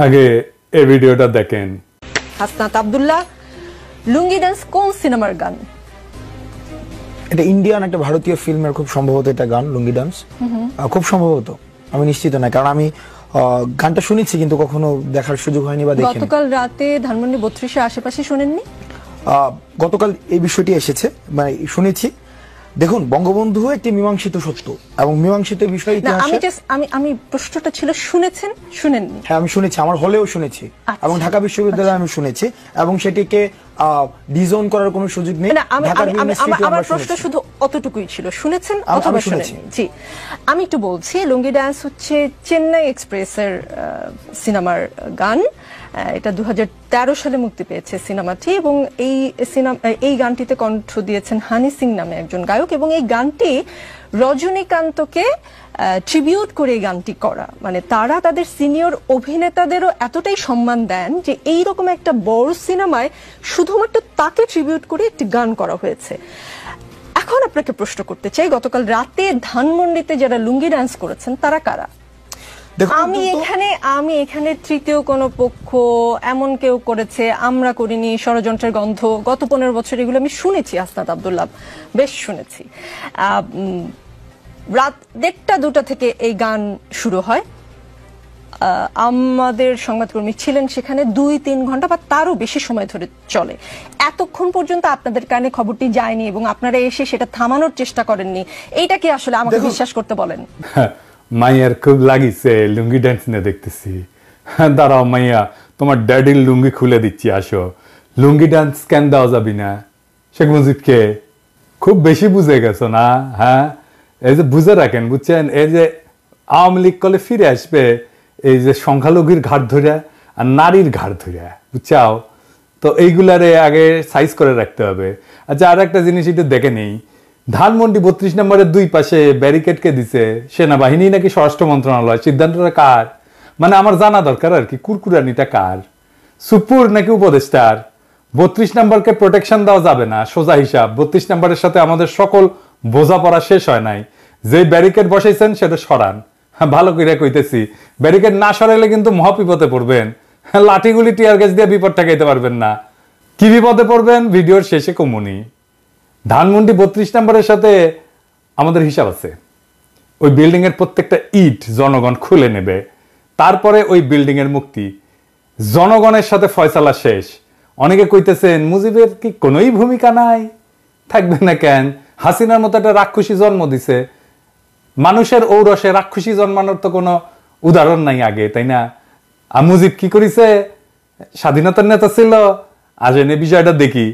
আগে এই ভিডিওটা দেখেন। হাসনাত আব্দুল্লাহ, লুঙ্গি ডান্স কোন সিনেমার গান? এটা ইন্ডিয়ান একটা ভারতীয় ফিল্মের খুব সম্ভবত এটা গান, লুঙ্গি ডান্স। খুব সম্ভবত, আমি নিশ্চিত না, কারণ আমি গানটা শুনেছি কিন্তু কখনো দেখার সুযোগ হয়নি বা দেখিনি। গতকাল রাতে ধানমন্ডি 32 এর আশেপাশে শুনেননি? গতকাল এই বিষয়টি এসেছে, মানে শুনেছি। দেখুন, বঙ্গবন্ধু একটি মীমাংসিত সত্য এবং মীমাংসিত বিষয় আমি প্রশ্নটা ছিল শুনেছেন শুনেননি? হ্যাঁ, আমি শুনেছি, আমার হলেও শুনেছি এবং ঢাকা বিশ্ববিদ্যালয়ে আমি শুনেছি এবং সেটিকে ডিজোন করার কোনো সুযোগ নেই। আমার প্রশ্ন শুধু অতটুকুই ছিল, শুনেছেন অথবা শুনেননি? জি, আমি একটু বলছি। লুঙ্গি ডান্স হচ্ছে চেন্নাই এক্সপ্রেসের সিনেমার গান। এটা 2013 সালে মুক্তি পেয়েছে সিনেমাটি এবং এই গানটিতে কণ্ঠ দিয়েছেন হানি সিং নামে একজন গায়ক এবং এই গানটি রজনীকান্তকে ট্রিবিউট করে এই গানটি করা। মানে তারা তাদের সিনিয়র অভিনেতাদেরও এতটাই সম্মান দেন যে এইরকম একটা বড় সিনেমায় শুধুমাত্র তাকে ট্রিবিউট করে একটি গান করা হয়েছে। এখন আপনাকে প্রশ্ন করতে চাই, গতকাল রাতে ধানমন্ডিতে যারা লুঙ্গি ডান্স করেছেন তারা কারা? আমি এখানে তৃতীয় কোন পক্ষ এমন কেউ করেছে আমরা করিনি, ষড়যন্ত্রের গন্ধ, গত 15 বছর এগুলো আমি শুনেছি। হাসনাত আব্দুল্লাহ, বেশ শুনেছি। রাত 1টা-2টা থেকে এই গান শুরু হয়। আমাদের সংবাদকর্মী ছিলেন সেখানে 2-3 ঘন্টা বা তারও বেশি সময় ধরে চলে। এতক্ষণ পর্যন্ত আপনাদের কানে খবরটি যায়নি এবং আপনারা এসে সেটা থামানোর চেষ্টা করেননি। এইটা কি আসলে আমাকে বিশ্বাস করতে বলেন? মাইয়ার খুব লাগিছে লুঙ্গি ডান্স নিয়ে দেখতেছি। দাঁড়াও মাইয়া, তোমার ড্যাডির লুঙ্গি খুলে দিচ্ছি, আসো। লুঙ্গি ডান্স কেন দেওয়া যাবি না? শেখ মুজিবকে খুব বেশি বুঝে গেছো না? হ্যাঁ, এই যে বুঝে রাখেন, বুঝছেন? এই যে আওয়ামী লীগ কলে ফিরে আসবে এই যে সংখ্যালঘুর ঘাট ধরে আর নারীর ঘাট ধরে, বুঝছাও? তো এইগুলারে আগে সাইজ করে রাখতে হবে। আচ্ছা, আর একটা জিনিস একটু দেখে নেই, ধানমন্ডি 32 নম্বরের 2 পাশে ব্যারিকেড কে দিছে? সেনাবাহিনী নাকি স্বরাষ্ট্র মন্ত্রণালয়? সিদ্ধান্তটা কার? মানে আমার জানা দরকার আর কি, কুরকুরানিটা কার? সুপুর নাকি উপদেষ্টার? 32 নম্বরকে প্রোটেকশন দেওয়া যাবে না, সোজা হিসাব। 32 নম্বরের সাথে আমাদের সকল বোঝাপড়া শেষ হয় নাই। যে ব্যারিকেড বসাইছেন সেটা সরান। হ্যাঁ, ভালো করে কইতেছি, ব্যারিকেড না সরাইলে কিন্তু মহাবিপদে পড়বেন। লাঠিগুলি টিয়ার গ্যাস দিয়ে বিপদ ঠেকাইতে পারবেন না। কি বিপদে পড়বেন ভিডিওর শেষে কমুনি। ধানমন্ডি 32 নম্বরের সাথে আমাদের হিসাব আছে। ওই বিল্ডিং এর প্রত্যেকটা ইট জনগণ খুলে নেবে, তারপরে ওই বিল্ডিং এর মুক্তি। জনগণের সাথে ফয়সালা শেষ। অনেকে কইতেছেন মুজিবের কি কোনোই ভূমিকা নাই? থাকবে না কেন? হাসিনার মতো একটা রাক্ষসী জন্ম দিছে। মানুষের ঔরসে রাক্ষসী জন্মানোর তো কোনো উদাহরণ নাই আগে, তাই না? আর মুজিব কি করিছে? স্বাধীনতার নেতা ছিল। আজ এনে বিষয়টা দেখি।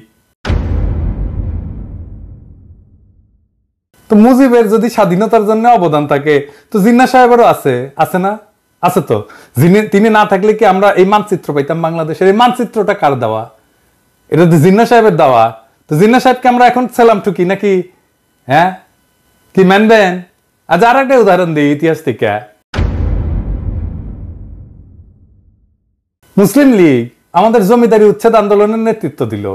তো মুজিবের যদি স্বাধীনতার জন্য অবদান থাকে তো জিন্নাহ সাহেবেরও আছে, আছে না? আছে তো। তিনি না থাকলে কি আমরা এই মানচিত্র পাইতাম বাংলাদেশের? এই মানচিত্রটা কার দেওয়া? এটা তো জিন্নাহ সাহেবের দেওয়া। তো জিন্নাহ সাহেবকে আমরা এখন সেলাম ঠুকি নাকি? হ্যাঁ, কি মানবেন? আজ আর একটা উদাহরণ দিই ইতিহাস থেকে। মুসলিম লীগ আমাদের জমিদারি উচ্ছেদ আন্দোলনের নেতৃত্ব দিল।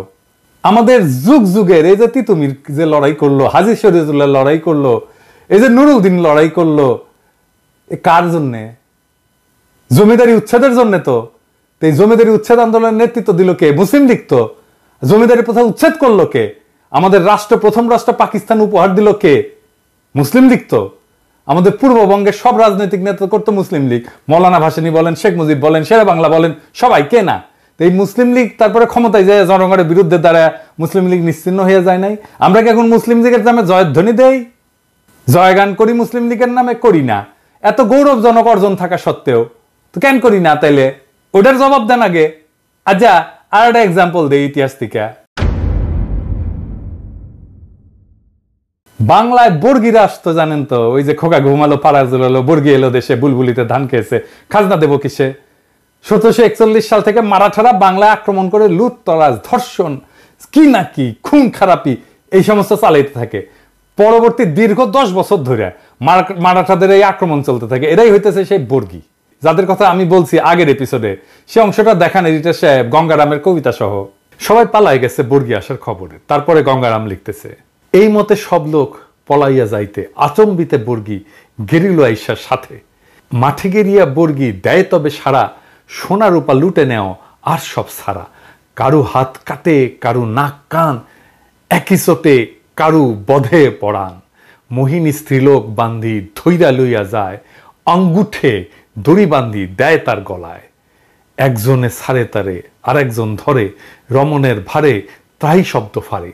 আমাদের যুগ যুগের এই যে তিতুমির যে লড়াই করলো, হাজী শরীয়তুল্লাহ লড়াই করলো, এই যে নুরুদ্দিন লড়াই করলো, এ কার জন্যে? জমিদারি উচ্ছেদের জন্য। তো এই জমিদারি উচ্ছেদ আন্দোলনের নেতৃত্ব দিল কে? মুসলিম লীগ। তো জমিদারি প্রথা উচ্ছেদ করলো কে? আমাদের প্রথম রাষ্ট্র পাকিস্তান উপহার দিল কে? মুসলিম লীগ। তো আমাদের পূর্ববঙ্গের সব রাজনৈতিক নেতৃত্ব করতো মুসলিম লীগ। মৌলানা ভাসানী বলেন, শেখ মুজিব বলেন, শেরে বাংলা বলেন, সবাই কে না? এই মুসলিম লীগ তারপরে ক্ষমতায় যায় জনগণের বিরুদ্ধে দাঁড়ায় মুসলিম লীগ নিশ্চিহ্ন হয়ে যায় নাই? আমরা কি এখন মুসলিম লীগের নামে জয়ধ্বনি দেই, জয়গান করি? মুসলিম লীগের নামে করি না। এত গৌরবজনক অর্জন থাকা সত্ত্বেও তো কেন করি না? তাইলে ওটার জবাব দেন আগে। আচ্ছা, আর একটা এক্সাম্পল দেই ইতিহাস থেকে। বাংলায় বর্গিরা আসতো, জানেন তো? ওই যে খোকা ঘুমালো পাড়া জুলালো, বর্গি এলো দেশে, বুলবুলিতে ধান খেয়েছে, খাজনা দেবো কিসে? 1741 সাল থেকে মারাঠারা বাংলায় আক্রমণ করে লুটতরাজ, ধর্ষণ, কি নাকি খুন খারাপি এই সমস্ত চালাইতে থাকে। পরবর্তী দীর্ঘ 10 বছর ধরে মারাঠাদের এই আক্রমণ চলতে থাকে। এরাই হইতেছে সেই বর্গী, যাদের কথা আমি বলছি আগের এপিসোডে। সে অংশটা দেখান এডিটর সাহেব, গঙ্গারামের কবিতা সহ। সবাই পালাই গেছে বর্গী আসার খবরে। তারপরে গঙ্গারাম লিখতেছে, এই মতে সব লোক পলাইয়া যাইতে আচম্বিতে বর্গী গেরিল আইসার সাথে। মাঠে গেরিয়া বর্গী দেয় তবে সারা, সোনা রূপা লুটে নেও আর সব সারা। কারু হাত কাটে, কারু নাক কান, একই চোটে কারু বধে পড়ান। মোহিনী স্ত্রীলোক বান্ধি ধৈরা লইয়া যায়, আঙ্গুঠে দড়ি বান্ধি দেয় তার গলায়। একজনে ছাড়ে তারে আর একজন ধরে, রমণের ভারে ত্রাহি শব্দ ফারে।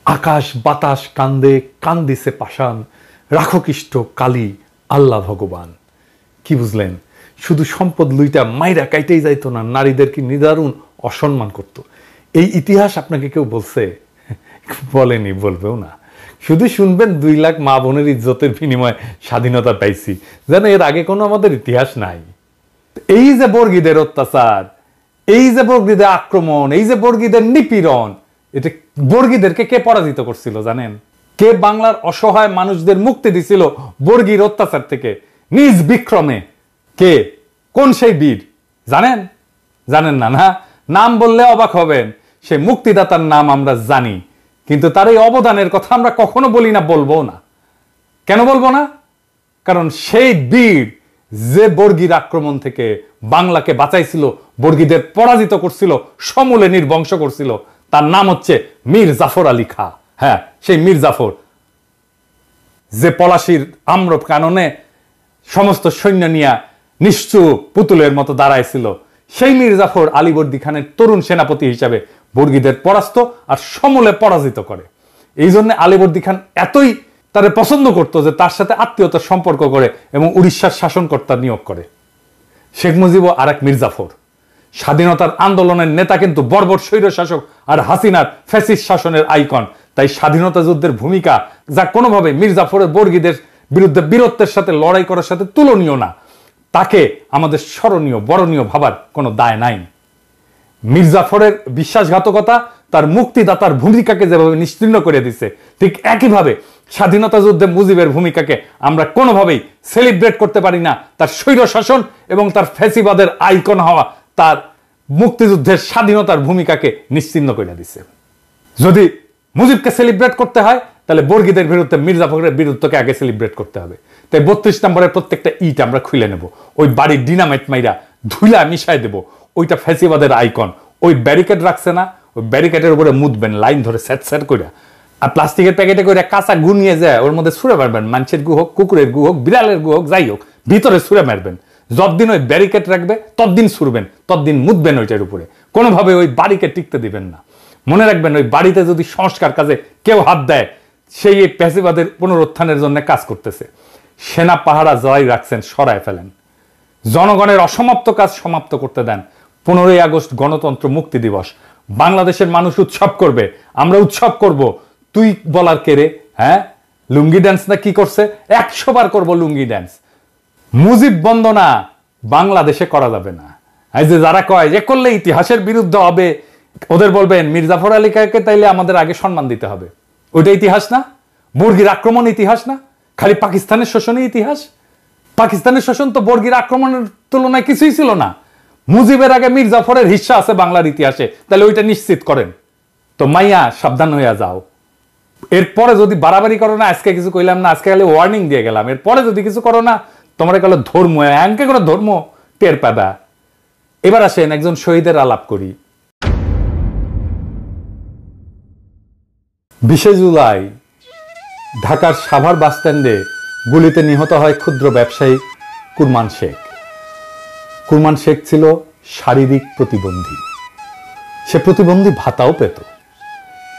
আকাশ বাতাস কান্দে, কান্দিছে পাষাণ, রাখো কৃষ্ট কালী আল্লাহ ভগবান। কি বুঝলেন? শুধু সম্পদ লুইটা মাইরা কাইতেই যাইতো না, নারীদেরকে নিদারুণ অসম্মান করত। এই ইতিহাস আপনাকে কেউ বলছে? বলেনি, বলবেও না। শুধু শুনবেন 2 লাখ মা বোনের ইজ্জতের বিনিময়ে স্বাধীনতা পাইছি, যেন এর আগে কোনো আমাদের ইতিহাস নাই। এই যে বর্গীদের অত্যাচার, এই যে বর্গীদের আক্রমণ, এই যে বর্গীদের নিপীড়ন, এটা বর্গীদেরকে কে পরাজিত করছিল জানেন? কে বাংলার অসহায় মানুষদের মুক্তি দিছিল বর্গীর অত্যাচার থেকে নিজ বিক্রমে? কে? কোন সেই বীর জানেন? জানেন না? না, নাম বললে অবাক হবেন। সে মুক্তিদাতার নাম আমরা জানি, কিন্তু তার এই অবদানের কথা আমরা কখনো বলি না, বলবো না। কেন বলবো না? কারণ সেই বীর যে বর্গীর আক্রমণ থেকে বাংলাকে বাঁচাইছিল, বর্গীদের পরাজিত করছিল, সমূলে নির্বংশ করছিল, তার নাম হচ্ছে মীর জাফর আলী খাঁ। হ্যাঁ, সেই মীর জাফর, যে পলাশির আম্র কাননে সমস্ত সৈন্য নিয়ে নিশ্চুপ পুতুলের মতো দাঁড়াইছিল, সেই মীর জাফর আলীবর্দী খানের তরুণ সেনাপতি হিসাবে বর্গীদের পরাস্ত আর সমূলে পরাজিত করে। এই জন্য আলীবর্দী খান এতই তারে পছন্দ করতো যে তার সাথে আত্মীয়তার সম্পর্ক করে এবং উড়িষ্যার শাসনকর্তা নিয়োগ করে। শেখ মুজিব আর এক মীর জাফর, স্বাধীনতার আন্দোলনের নেতা, কিন্তু বর্বর স্বৈর শাসক আর হাসিনার ফ্যাসিস্ট শাসনের আইকন। তাই স্বাধীনতা যুদ্ধের ভূমিকা, যা কোনোভাবে মীর জাফরের বর্গীদের বিরুদ্ধে বীরত্বের সাথে লড়াই করার সাথে তুলনীয় না, তাকে আমাদের স্মরণীয় বরণীয় ভাবার কোনো দায় নাই। মীর জাফরের বিশ্বাসঘাতকতা তার মুক্তিদাতার ভূমিকাকে যেভাবে নিশ্চিহ্ন করে দিচ্ছে, ঠিক একইভাবে স্বাধীনতা যুদ্ধে মুজিবের ভূমিকাকে আমরা কোনোভাবেই সেলিব্রেট করতে পারি না। তার স্বৈর শাসন এবং তার ফ্যাসিবাদের আইকন হওয়া তার মুক্তিযুদ্ধের স্বাধীনতার ভূমিকাকে নিশ্চিহ্ন করে দিচ্ছে। যদি মুজিবকে সেলিব্রেট করতে হয়, তাহলে বর্গীদের বিরুদ্ধে মীর জাফরের বিরুদ্ধকে আগে সেলিব্রেট করতে হবে। তাই 32 নম্বরের প্রত্যেকটা ইট আমরা খুলে নেব, ওই বাড়ির ডিনামাইট মাইরা ধুলা মিশাই দেব। ওইটা ফ্যাসিবাদের আইকন। ওই ব্যারিকেড রাখছে না, ওই ব্যারিকেডের উপরে মুদবেন লাইন ধরে স্যাট স্যাট করে, আর প্লাস্টিকের প্যাকেটে করে কাঁচা গু নিয়ে যায়, ওর মধ্যে ছুঁড়ে মারবেন। মানুষের গু হোক, কুকুরের গু হোক, বিড়ালের গু হোক, যাই হোক, ভিতরে ছুঁড়ে মারবেন। যতদিন ওই ব্যারিকেড রাখবে ততদিন ছুড়বেন, ততদিন মুদবেন ওইটার উপরে। কোনোভাবে ওই বাড়িকে টিকতে দিবেন না। মনে রাখবেন, ওই বাড়িতে যদি সংস্কার কাজে কেউ হাত দেয়, সেই এই ফ্যাসিবাদের পুনরুত্থানের জন্য কাজ করতেছে। সেনা পাহারা জয় রাখছেন, সরায় ফেলেন। জনগণের অসমাপ্ত কাজ সমাপ্ত করতে দেন। 15ই আগস্ট গণতন্ত্র মুক্তি দিবস, বাংলাদেশের মানুষ উৎসব করবে, আমরা উৎসব করব। তুই বলার কে রে? হ্যাঁ, লুঙ্গি ড্যান্স না কি করছে? 100 বার করবো লুঙ্গি ড্যান্স। মুজিব বন্দনা বাংলাদেশে করা যাবে না। এই যে যারা কয় যে করলে ইতিহাসের বিরুদ্ধে হবে, ওদের বলবেন মীর জাফর আলী খাঁকে তাইলে আমাদের আগে সম্মান দিতে হবে। ওইটা ইতিহাস না? বর্গীর আক্রমণ ইতিহাস না? খালি পাকিস্তানের শোষণই ইতিহাস? পাকিস্তানের শোষণ তো বর্গীর আক্রমণের তুলনায় কিছুই ছিল না। মুজিবের আগে মীর জাফরের হিস্সা আছে বাংলার ইতিহাসে, তাহলে ওইটা নিশ্চিত করেন। তো মাইয়া সাবধান হইয়া যাও। এরপরে যদি বাড়াবাড়ি করো না, আজকে কিছু কইলাম না, আজকে খালি ওয়ার্নিং দিয়ে গেলাম, এরপরে যদি কিছু করো না, তোমার কালে ধর্ম এমকে করে ধর্ম টের পাবা। এবার আসেন একজন শহীদের আলাপ করি। 20 জুলাই ঢাকার সাভার বাসস্ট্যান্ডে গুলিতে নিহত হয় ক্ষুদ্র ব্যবসায়ী কুরমান শেখ। কুরমান শেখ ছিল শারীরিক প্রতিবন্ধী। সে প্রতিবন্ধী ভাতাও পেত।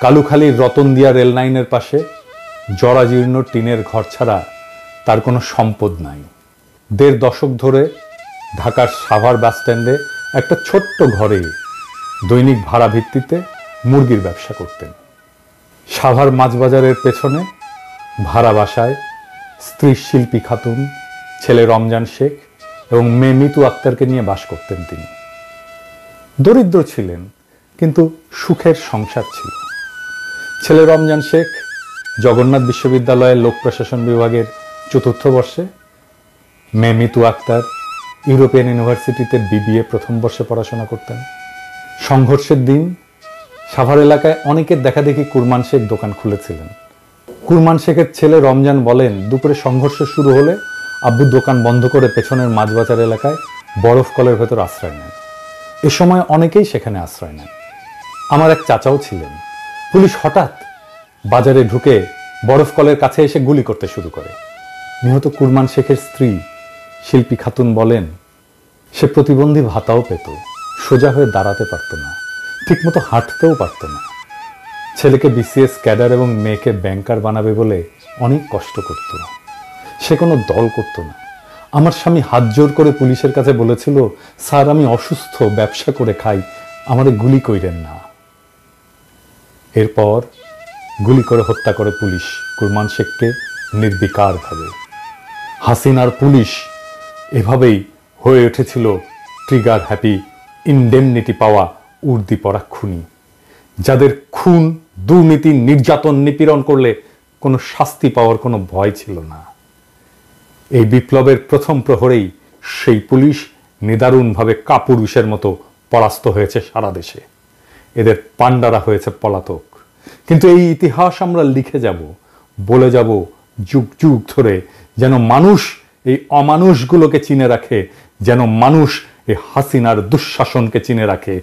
কালুখালীর রতনদিয়া রেল লাইনের পাশে জরাজীর্ণ টিনের ঘর ছাড়া তার কোনো সম্পদ নাই। 1.5 দশক ধরে ঢাকার সাভার বাসস্ট্যান্ডে একটা ছোট্ট ঘরে দৈনিক ভাড়া ভিত্তিতে মুরগির ব্যবসা করতেন। সাভার মাছবাজারের পেছনে ভাড়া বাসায় স্ত্রী শিল্পী খাতুন, ছেলে রমজান শেখ এবং মেয়ে মিতু আক্তারকে নিয়ে বাস করতেন তিনি। দরিদ্র ছিলেন, কিন্তু সুখের সংসার ছিল। ছেলে রমজান শেখ জগন্নাথ বিশ্ববিদ্যালয়ের লোক প্রশাসন বিভাগের 4র্থ বর্ষে, মেয়ে মিতু আক্তার ইউরোপিয়ান ইউনিভার্সিটিতে বিবিএ প্রথম বর্ষে পড়াশোনা করতেন। সংঘর্ষের দিন সাভার এলাকায় অনেকের দেখাদেখি কুরমান শেখ দোকান খুলেছিলেন। কুরমান শেখের ছেলে রমজান বলেন, দুপুরে সংঘর্ষ শুরু হলে আব্বু দোকান বন্ধ করে পেছনের মাঝবাজার এলাকায় বরফ কলের ভেতর আশ্রয় নেন। এ সময় অনেকেই সেখানে আশ্রয় নেন। আমার এক চাচাও ছিলেন। পুলিশ হঠাৎ বাজারে ঢুকে বরফ কলের কাছে এসে গুলি করতে শুরু করে। নিহত কুরমান শেখের স্ত্রী শিল্পী খাতুন বলেন, সে প্রতিবন্ধী ভাতাও পেত, সোজা হয়ে দাঁড়াতে পারত না, ঠিকমতো হাঁটতেও পারত না। ছেলেকে বিসিএস ক্যাডার এবং মেয়েকে ব্যাংকার বানাবে বলে অনেক কষ্ট করত। সে কোনো দল করত না। আমার স্বামী হাত জোর করে পুলিশের কাছে বলেছিল, স্যার আমি অসুস্থ, ব্যবসা করে খাই, আমারে গুলি কইরেন না। এরপর গুলি করে হত্যা করে পুলিশ কুরমান শেখকে নির্বিকারভাবে। হাসিনার পুলিশ এভাবেই হয়ে উঠেছিল ট্রিগার হ্যাপি, ইনডেমনিটি পাওয়া উর্দি পরা খুনি, যাদের খুন, দুর্নীতি, নির্যাতন, নিপীড়ন করলে কোনো শাস্তি পাওয়ার কোনো ভয় ছিল না। এই বিপ্লবের প্রথম প্রহরেই সেই পুলিশ নিদারুণভাবে কাপুরুষের মতো পরাস্ত হয়েছে সারা দেশে। এদের পান্ডারা হয়েছে পলাতক। কিন্তু এই ইতিহাস আমরা লিখে যাব, বলে যাব যুগ যুগ ধরে, যেন মানুষ এই অমানুষগুলোকে চিনে রাখে, যেন মানুষ এই হাসিনার দুঃশাসনকে চিনে রাখে,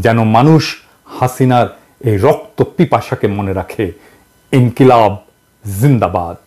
যেন মানুষ হাসিনার এই রক্ত পিপাসাকে মনে রাখে। ইনকিলাব জিন্দাবাদ।